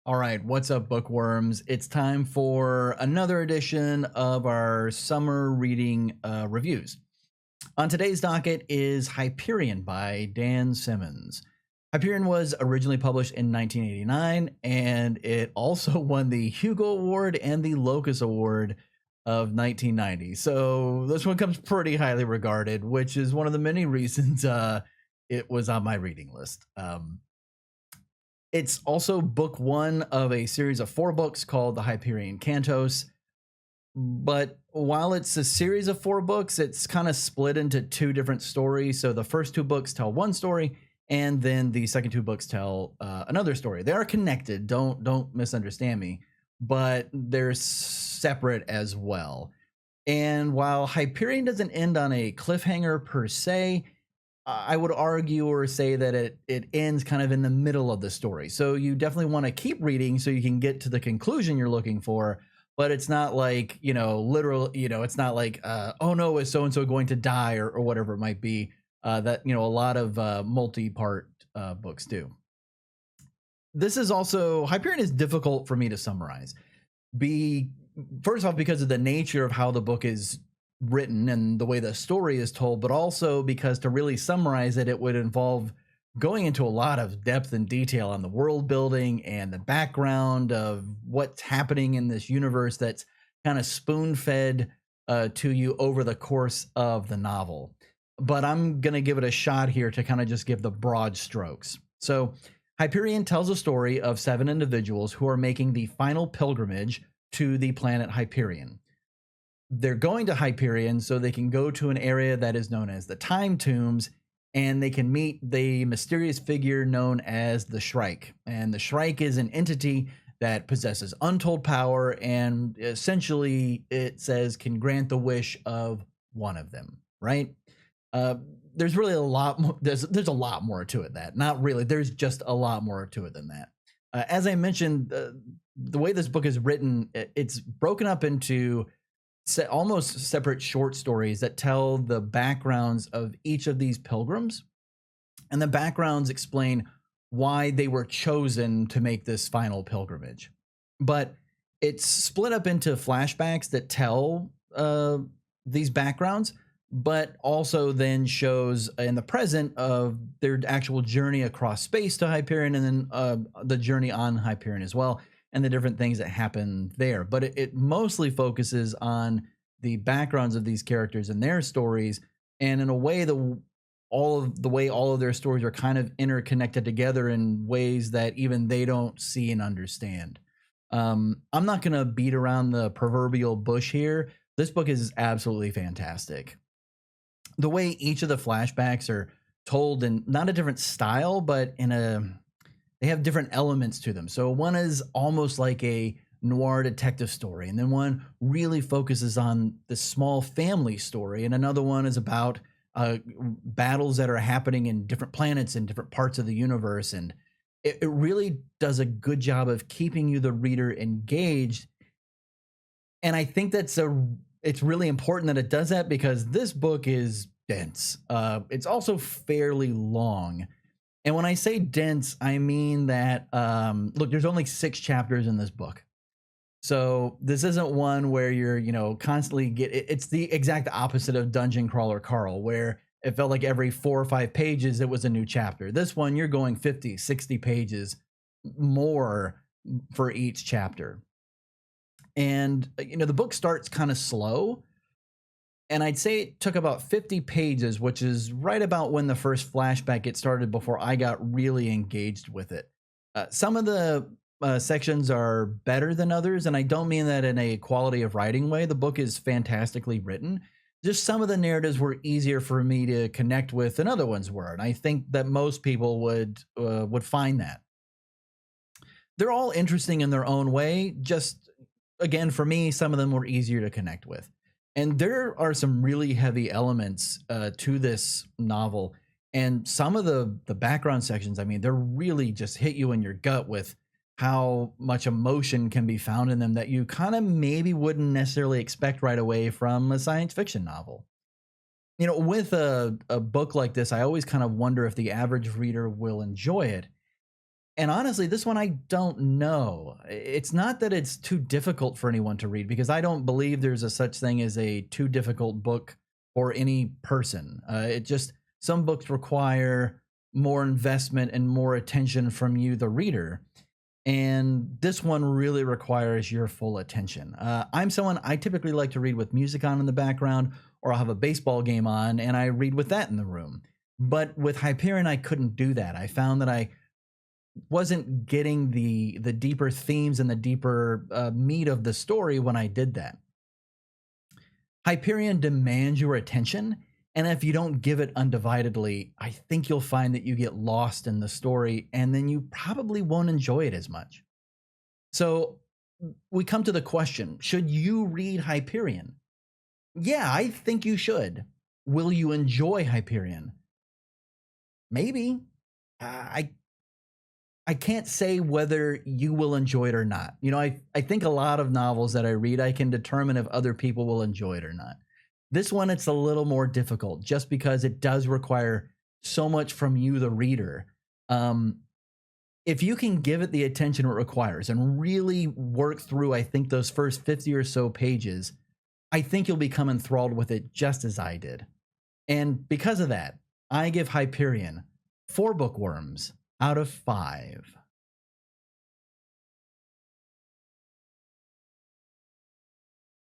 All right, what's up, bookworms? It's time for another edition of our summer reading reviews. On today's docket is Hyperion by Dan Simmons. Hyperion was originally published in 1989, and it also won the Hugo Award and the Locus Award of 1990. So this one comes pretty highly regarded, which is one of the many reasons it was on my reading list. It's also book one of a series of 4 books called the Hyperion Cantos. But while it's a series of 4 books, it's kind of split into 2 different stories. So the first 2 books tell one story, and then the second 2 books tell another story. They are connected. Don't misunderstand me, but they're separate as well. And while Hyperion doesn't end on a cliffhanger per se, I would argue or say that it ends kind of in the middle of the story. So you definitely want to keep reading so you can get to the conclusion you're looking for. But it's not like, literal, it's not like, oh no, is so-and-so going to die or whatever it might be that, a lot of multi-part books do. This is also, Hyperion is difficult for me to summarize. First off, because of the nature of how the book is written and the way the story is told, but also because to really summarize it, it would involve going into a lot of depth and detail on the world building and the background of what's happening in this universe that's kind of spoon-fed to you over the course of the novel. But I'm going to give it a shot here to kind of just give the broad strokes. So Hyperion tells a story of 7 individuals who are making the final pilgrimage to the planet Hyperion. They're going to Hyperion so they can go to an area that is known as the Time Tombs, and they can meet the mysterious figure known as the Shrike. And the Shrike is an entity that possesses untold power, and essentially it says can grant the wish of one of them, right? There's really a lot more. There's a lot more to it. Not really. There's just a lot more to it than that. As I mentioned, the way this book is written, it's broken up into almost separate short stories that tell the backgrounds of each of these pilgrims, and the backgrounds explain why they were chosen to make this final pilgrimage. But it's split up into flashbacks that tell these backgrounds, but also then shows in the present of their actual journey across space to Hyperion, and then the journey on Hyperion as well, and the different things that happen there. But it mostly focuses on the backgrounds of these characters and their stories, and in a way, all of their stories are kind of interconnected together in ways that even they don't see and understand. I'm not going to beat around the proverbial bush here. This book is absolutely fantastic. The way each of the flashbacks are told in not a different style, but they have different elements to them. So one is almost like a noir detective story, and then one really focuses on the small family story, and another one is about battles that are happening in different planets in different parts of the universe. And it really does a good job of keeping you, the reader, engaged. And I think it's really important that it does that, because this book is dense. It's also fairly long. And when I say dense, I mean that, look, there's only 6 chapters in this book. So this isn't one where you're, constantly it's the exact opposite of Dungeon Crawler Carl, where it felt like every 4 or 5 pages, it was a new chapter. This one, you're going 50, 60 pages more for each chapter. And, the book starts kind of slow. And I'd say it took about 50 pages, which is right about when the first flashback gets started, before I got really engaged with it. Some of the sections are better than others, and I don't mean that in a quality of writing way. The book is fantastically written. Just some of the narratives were easier for me to connect with than other ones were, and I think that most people would find that. They're all interesting in their own way. Just, again, for me, some of them were easier to connect with. And there are some really heavy elements to this novel. And some of the background sections, I mean, they're really just hit you in your gut with how much emotion can be found in them that you kind of maybe wouldn't necessarily expect right away from a science fiction novel. With a book like this, I always kind of wonder if the average reader will enjoy it. And honestly, this one I don't know. It's not that it's too difficult for anyone to read, because I don't believe there's a such thing as a too difficult book for any person. It just, some books require more investment and more attention from you, the reader. And this one really requires your full attention. I'm someone, I typically like to read with music on in the background, or I'll have a baseball game on and I read with that in the room. But with Hyperion, I couldn't do that. I found that I wasn't getting the deeper themes and the deeper meat of the story when I did that. Hyperion demands your attention, and if you don't give it undividedly, I think you'll find that you get lost in the story, and then you probably won't enjoy it as much. So we come to the question, should you read Hyperion? Yeah, I think you should. Will you enjoy Hyperion? Maybe. I can't say whether you will enjoy it or not. You know, I think a lot of novels that I read, I can determine if other people will enjoy it or not. This one, it's a little more difficult just because it does require so much from you, the reader. If you can give it the attention it requires and really work through, I think, those first 50 or so pages, I think you'll become enthralled with it just as I did. And because of that, I give Hyperion 4 bookworms out of 5.